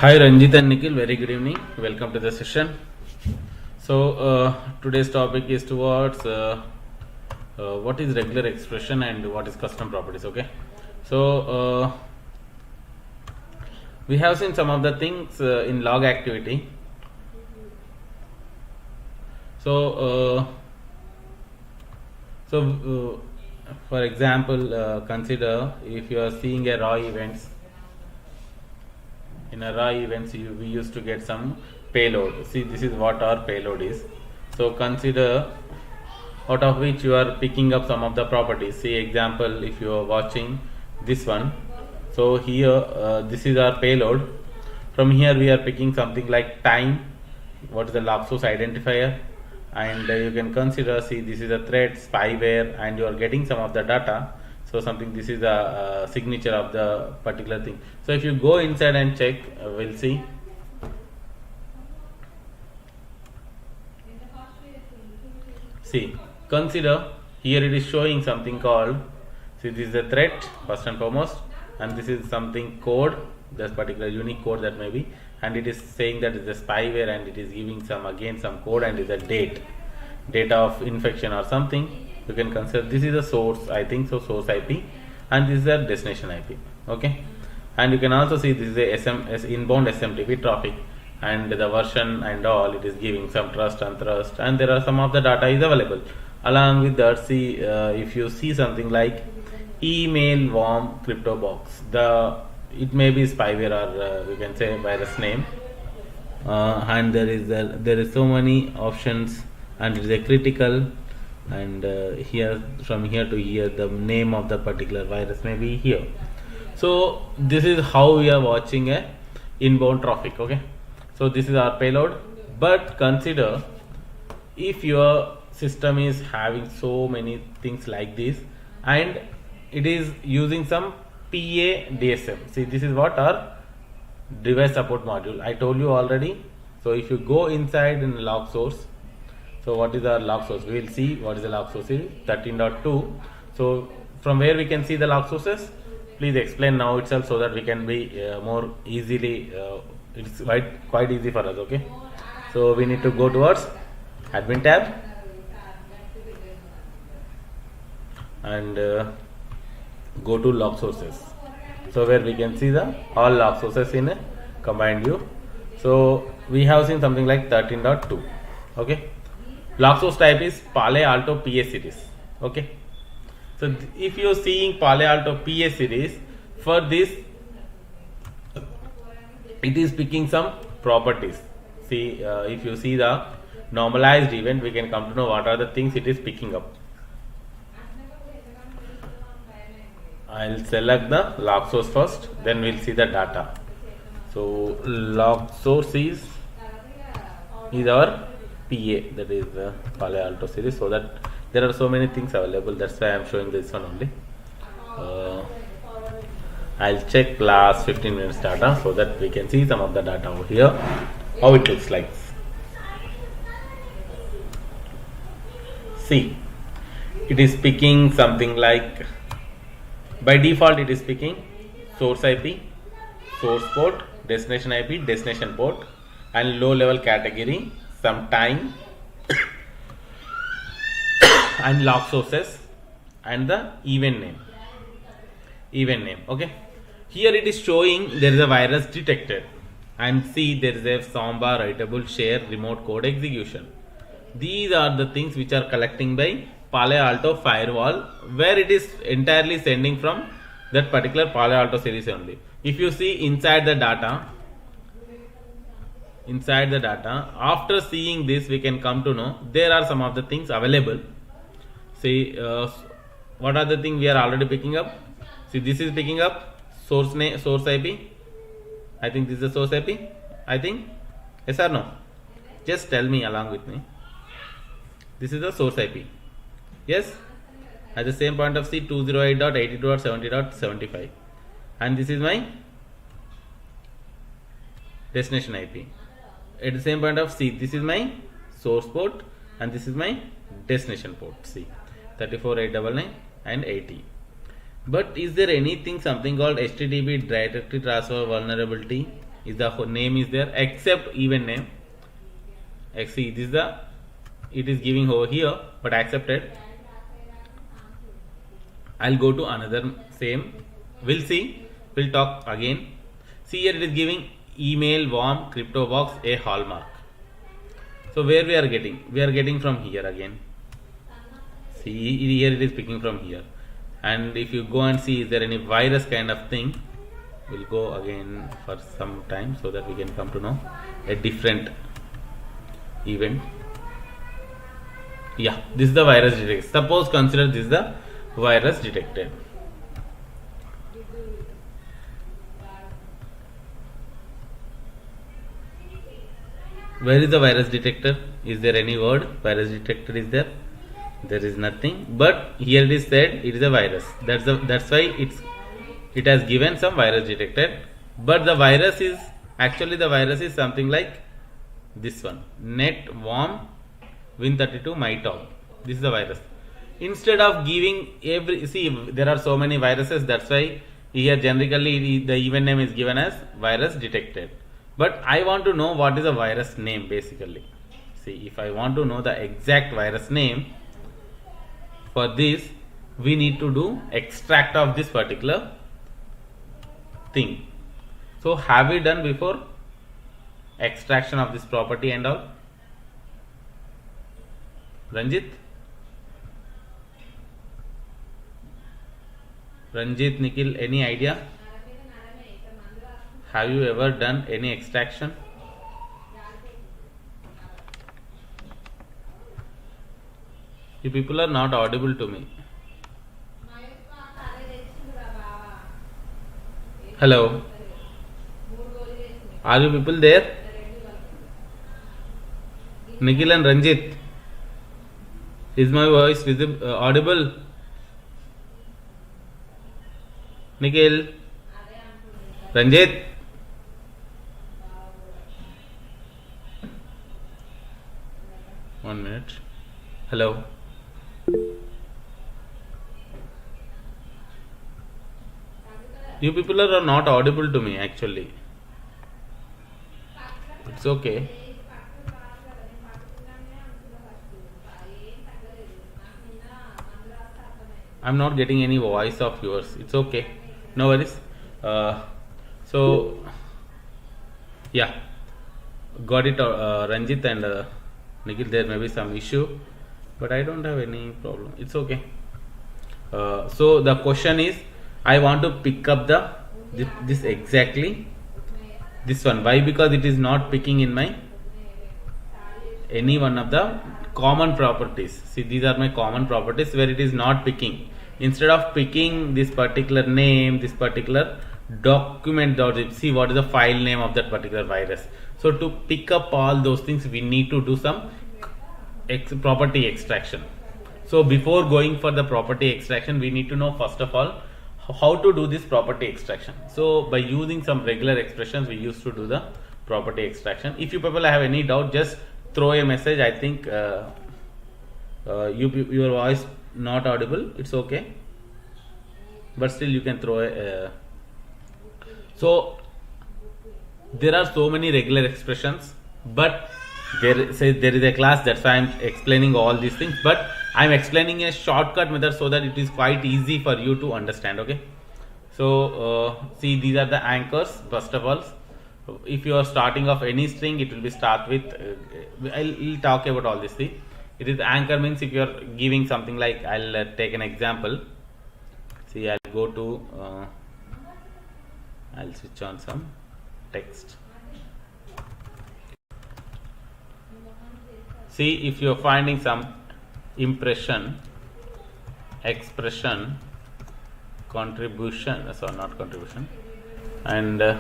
Hi Ranjit and Nikhil, very good evening. Welcome to the session. Today's topic is towards what is regular expression and what is custom properties. Okay, so we have seen some of the things in log activity. For example, consider if you are seeing a raw events. In a raw events we used to get some payload. See, this is what our payload is. So consider out of which you are picking up some of the properties. See example, if you are watching this one, so here this is our payload. From here we are picking something like time, what is the log source identifier, and you can consider, see, this is a thread spyware, and you are getting some of the data. So something, this is the signature of the particular thing. So if you go inside and check, we'll see. See, consider here it is showing something called, see, this is a threat first and foremost, and this is something code, this particular unique code that may be, and it is saying that it's a spyware, and it is giving some, again, some code, and is a data of infection or something. You can consider this is a source, I think so, source IP, and this is a destination IP. Okay, and you can also see this is a SMS inbound SMTP traffic, and the version and all, it is giving some trust, untrust, and there are some of the data is available. Along with that, see, if you see something like email worm crypto box, it may be spyware, or you can say virus name, and there is so many options, and it is a critical, and here, from here to here, the name of the particular virus may be here. So this is how we are watching a inbound traffic. Okay, so this is our payload. But consider if your system is having so many things like this, and it is using some PA DSM. See, this is what our device support module, I told you already. So if you go inside in log source, so what is our log source? We will see what is the log source is 13.2. So from where we can see the log sources, please explain now itself, so that we can be more easily, it's quite easy for us. Okay, so we need to go towards admin tab, and go to log sources, so where we can see the all log sources in a combined view. So we have seen something like 13.2. okay, log source type is Palo Alto PA series. Okay, so if you are seeing Palo Alto PA series, for this it is picking some properties. See, if you see the normalized event, we can come to know what are the things it is picking up. I'll select the log source first, then we'll see the data. So log source is our PA, that is the Palo Alto series, so that there are so many things available. That's why I'm showing this one only. I'll check last 15 minutes data, so that we can see some of the data over here, how it looks like. See, it is picking something like, by default it is picking source IP, source port, destination IP, destination port, and low level category, some time and log sources, and the event name. Okay, here it is showing there is a virus detected, and see, there is a Samba writable share remote code execution. These are the things which are collecting by Palo Alto firewall, where it is entirely sending from that particular Palo Alto series only. If you see inside the data, after seeing this, we can come to know there are some of the things available. See, what are the things we are already picking up? See, this is picking up source name, source IP. I think this is the source IP. I think, yes or no? Just tell me along with me. This is the source IP. Yes, at the same point of C, 208.82.70.75, and this is my destination IP. At the same point of C, this is my source port, and this is my destination port. C, 34.899 and 80. But is there anything, something called HTTP directory transfer vulnerability is the name is there except event name. See, this is the, it is giving over here, but accepted. I'll go to another same. We'll see. We'll talk again. See here, it is giving email warm crypto box a hallmark. So where we are getting? We are getting from here again. See here, it is picking from here. And if you go and see, is there any virus kind of thing? We'll go again for some time so that we can come to know a different event. Yeah, this is the virus detected. Suppose consider this is the virus detected. Where is the virus detector? Is there any word? Virus detector is there? There is nothing. But here it is said it is a virus. That's why it has given some virus detected. But the virus is actually, the virus is something like this one. Net worm Win32 MyTop. This is the virus. Instead of giving every, see, there are so many viruses. That's why here generically the event name is given as virus detected. But I want to know what is a virus name basically. See, if I want to know the exact virus name, for this we need to do extract of this particular thing. So have we done before extraction of this property and all? Ranjit, Nikhil, any idea? Have you ever done any extraction? You people are not audible to me. Hello? Are you people there? Nikhil and Ranjit, is my voice visible, audible? Nikhil, Ranjit, one minute. Hello. You people are not audible to me actually. It's okay. I'm not getting any voice of yours. It's okay. No worries. So, yeah. Got it, Ranjit and Nikhil. There may be some issue, but I don't have any problem. It's okay. So the question is, I want to pick up this exactly this one. Why? Because it is not picking in my any one of the common properties. See, these are my common properties where it is not picking. Instead of picking this particular name, this particular document.zip, see what is the file name of that particular virus. So to pick up all those things, we need to do some property extraction. So before going for the property extraction, we need to know first of all how to do this property extraction. So by using some regular expressions, we used to do the property extraction. If you people have any doubt, just throw a message. I think your voice not audible. It's okay, but still you can throw a. So there are so many regular expressions, but there is a class, that's why I'm explaining all these things. But I'm explaining a shortcut method so that it is quite easy for you to understand. Okay. So see, these are the anchors. First of all, if you are starting off any string, it will be start with. I'll talk about all this thing. It is anchor means if you are giving something like, I'll take an example. See, I'll go to. I'll switch on some text. See, if you are finding some impression, expression, contribution, sorry, not contribution, and a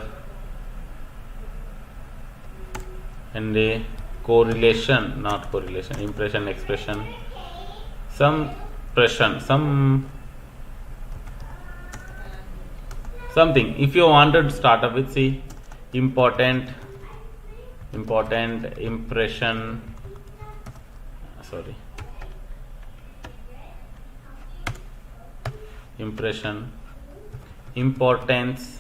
correlation, not correlation, impression, expression, some pressure, something. If you wanted to start up with, see, important impression, sorry, impression, importance.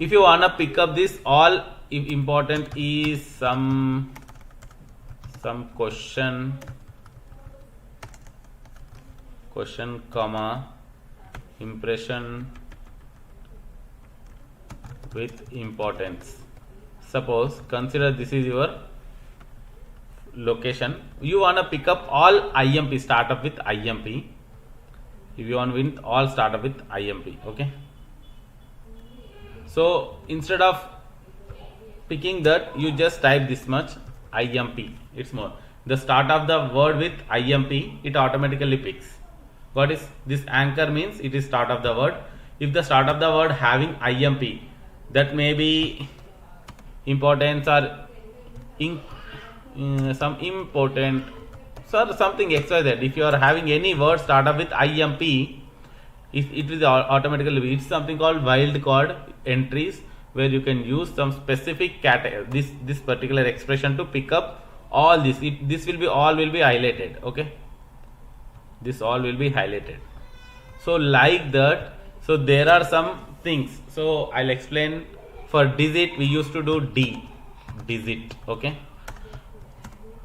if you wanna pick up this, all if important is some question comma impression with importance. Suppose consider this is your location, you want to pick up all IMP, start up with IMP. If you want to win, all start up with IMP. Okay, so instead of picking that, you just type this much IMP. It's more, the start of the word with IMP, it automatically picks. What is this? Anchor means it is start of the word. If the start of the word having IMP, that may be importance or some important something XYZ. If you are having any word start up with IMP, it will automatically be. It's something called wildcard entries, where you can use some specific this particular expression to pick up all this. This will be all will be highlighted. Okay, this all will be highlighted. So like that. So there are some things. So I'll explain. For digit, we used to do digit. Okay,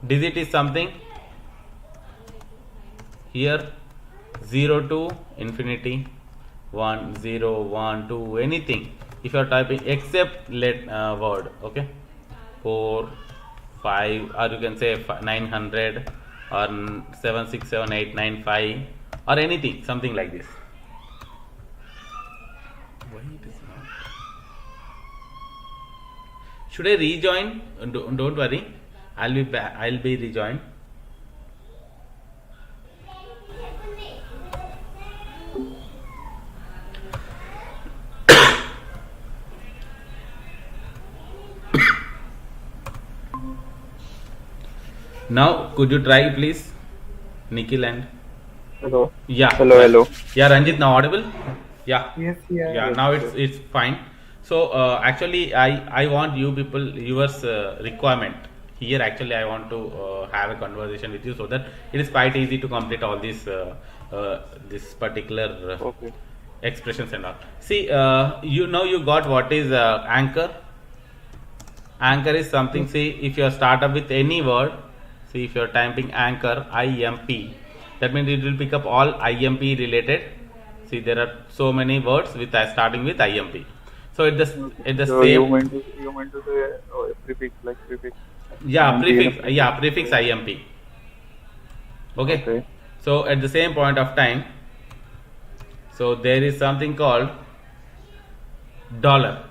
digit is something here 0 to infinity, 1 0 1 2 anything. If you are typing except word, okay, 4 5, or you can say 900 or 7 6 7 8 9 5 or anything, something like this. Why it is not? Should I rejoin? Don't worry, I'll be back. I'll be rejoined. Now, could you try, please, Nikhil and? Hello. Yeah. Hello. Yeah, Ranjit, now audible? Yeah. Yes. Yeah. Now it's fine. So actually, I want you people, yours requirement here. Actually, I want to have a conversation with you, so that it is quite easy to complete all these this particular Okay. expressions and all. See, you got what is anchor. Anchor is something. See, if you start up with any word, see, if you are typing anchor IMP, that means it will pick up all IMP related. See, there are so many words with starting with IMP. So at the So same. you meant to say prefix, like prefix. Yeah, IMP. prefix IMP. Okay. Okay. So at the same point of time, so there is something called dollar.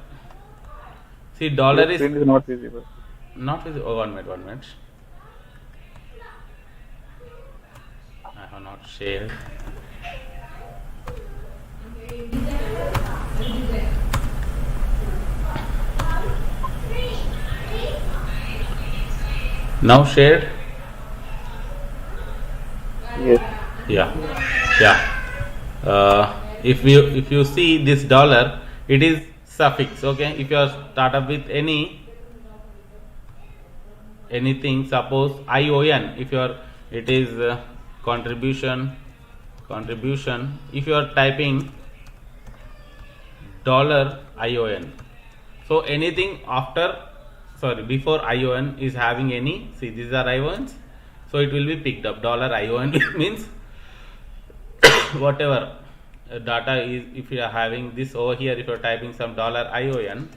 See, dollar Your is screen is not visible. not visible. Oh, 1 minute, 1 minute. I have not shared. Now shared. Yes. If you see this dollar, it is suffix. Okay, if you start up with anything, suppose ION, if you are, it is contribution. If you are typing dollar ION, so anything before ION is having any, see, these are IONs, so it will be picked up. Dollar ION means whatever data is. If you are having this over here, if you are typing some dollar ION,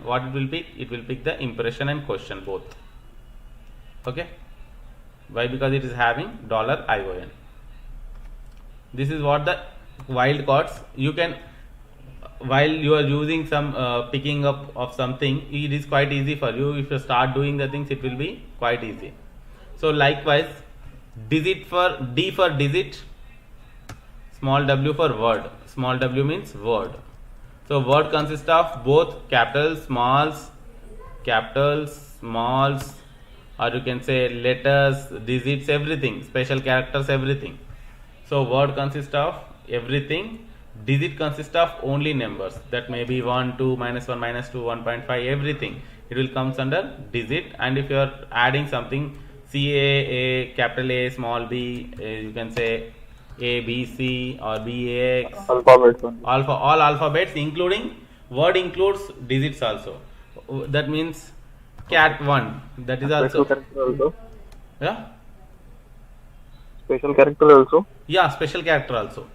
what it will pick? It will pick the impression and question both. Okay, why? Because it is having dollar ION. This is what the wildcards. You can, while you are using some picking up of something, it is quite easy for you. If you start doing the things, it will be quite easy. So likewise, digit for D for digit, small w for word. Small w means word. So word consists of both capitals, smalls, or you can say letters, digits, everything, special characters, everything. So word consists of everything. Digit consists of only numbers, that may be 1 2 -1 -2 1.5, everything. It will comes under digit. And if you are adding something, CA, capital A, small b, you can say A, B, C or B, A, X, Alphabets only. all alphabets, including word includes digits also. That means cat 1. That is Special also, character also. yeah, Special character also. yeah, special character also.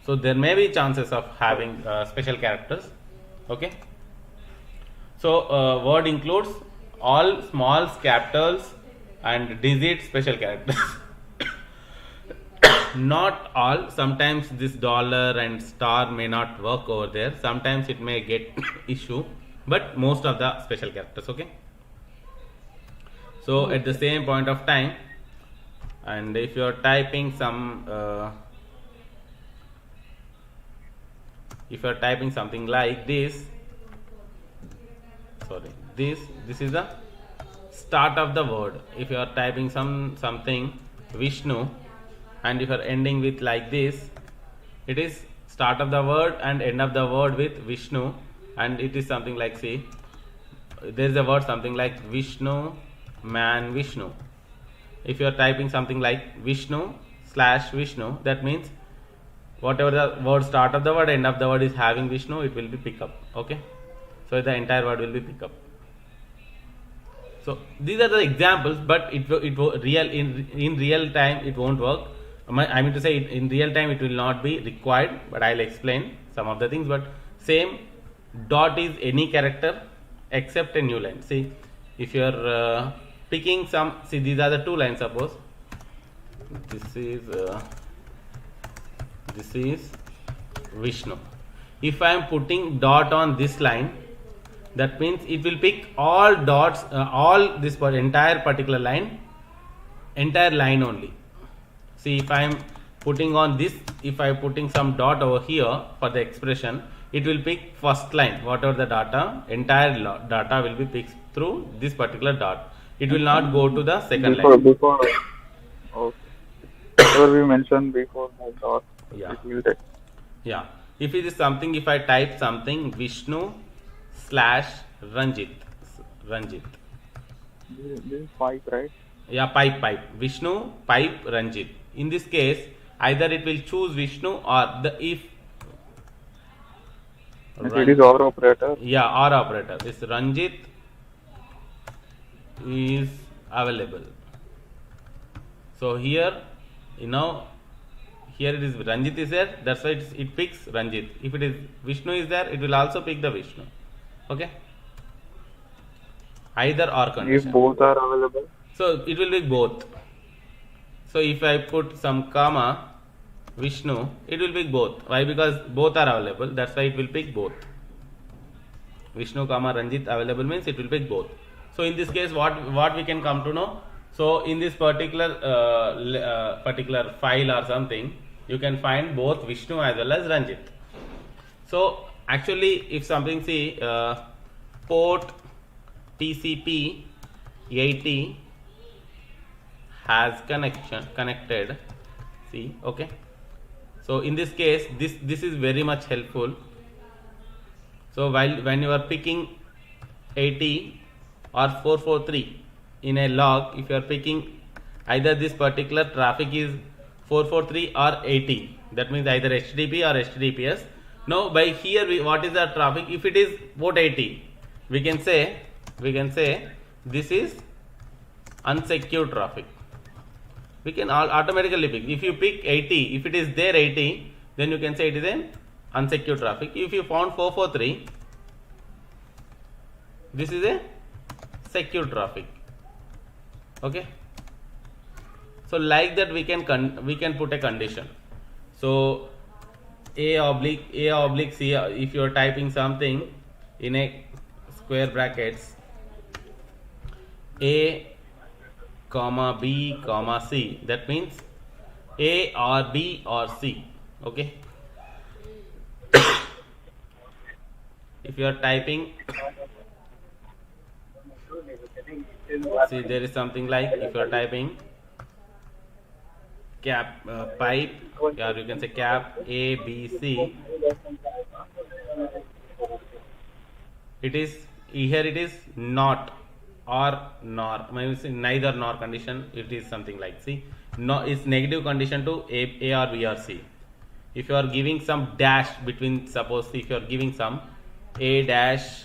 So there may be chances of having special characters. Okay. So word includes all smalls, capitals, and digits, special characters. Not all. Sometimes this dollar and star may not work over there. Sometimes it may get issue, but most of the special characters. Okay. So at the same point of time, and if you are typing some if you are typing something like this, sorry, this is the start of the word. If you are typing something Vishnu, and if you are ending with like this, it is start of the word and end of the word with Vishnu, and it is something like, see, there is a word something like Vishnu, man, Vishnu. If you are typing something like Vishnu / Vishnu, that means whatever the word start of the word, end of the word is having Vishnu, it will be pick up. Okay, so the entire word will be pick up. So these are the examples, but in real time it won't work. I mean to say, in real time it will not be required, but I'll explain some of the things. But same, dot is any character except a new line. See, if you are picking some, see, these are the two lines. Suppose this is Vishnu. If I am putting dot on this line, that means it will pick all dots, all this entire particular line, entire line only. See, if I am putting on this, if I am putting some dot over here for the expression, it will pick first line, whatever the data, entire data will be picked through this particular dot. It will not go to the second line. Before, okay. Whatever we mentioned before that dot, Yeah. it will take. Yeah. If it is something, if I type something Vishnu / Ranjit. This is 5, right? Yeah, pipe. Vishnu, pipe, Ranjit. In this case, either it will choose Vishnu or if. It is OR operator. Yeah, OR operator. This Ranjit is available. So here, here it is Ranjit is there. That's why it picks Ranjit. If it is Vishnu is there, it will also pick the Vishnu. Okay. Either or condition. If both are available. So it will be both. So if I put some comma Vishnu, it will pick both. Why? Because both are available. That's why it will pick both. Vishnu comma Ranjit available means it will pick both. So in this case, what we can come to know? So in this particular file or something, you can find both Vishnu as well as Ranjit. So actually, if something, see, port TCP 80 has connected. See, okay. So in this case, this is very much helpful. So when you are picking 80 or 443 in a log, if you are picking either this particular traffic is 443 or 80, that means either HTTP or HTTPS. Now by here, what is the traffic? If it is port 80, we can say this is unsecured traffic. We can automatically pick. If you pick 80, if it is there 80, then you can say it is an unsecured traffic. If you found 443, this is a secure traffic. Okay. So like that we can put a condition. So A oblique C, if you are typing something in a square brackets, A comma B comma C, that means A or B or C. Okay. If you are typing, see, there is something like, if you are typing cap pipe, or you can say cap A B C, it is here, it is not or nor, maybe neither nor condition, it is something like, see, no, is negative condition to A or B or C. If you are giving some dash between, suppose if you are giving some A dash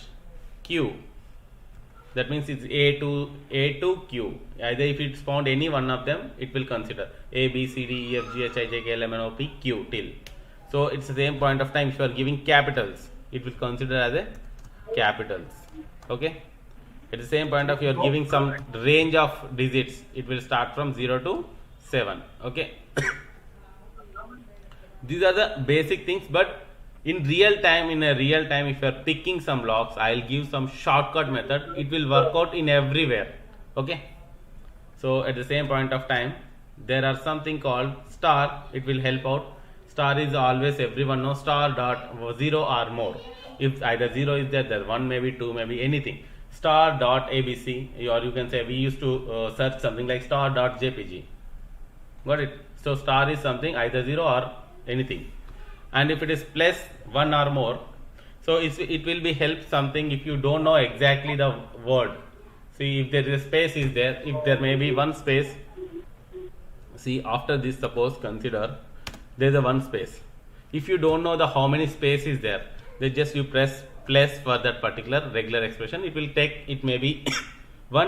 Q, that means it's A to Q. Either if it's found any one of them, it will consider A, B, C, D, E, F, G, H, I, J, K, L, M, N, O, P, Q till. So it's the same point of time. If you are giving capitals, it will consider as a capitals. Okay. At the same point of you are giving some range of digits, it will start from 0 to 7. Okay. These are the basic things, but in a real time, if you are picking some logs, I'll give some shortcut method. It will work out in everywhere. Okay. So at the same point of time, there are something called star. It will help out. Star is always, everyone knows, star dot 0 or more. If either 0 is there, there 1 maybe, 2 maybe, anything. Star dot abc, or you can say we used to search something like star dot jpg. Got it? So star is something either 0 or anything, and if it is plus 1 or more, so it will be help something if you don't know exactly the word. See, if there is a space is there, if there may be one space, see after this, suppose consider there is a one space. If you don't know the how many space is there, then just you press plus for that particular regular expression. It will take, it may be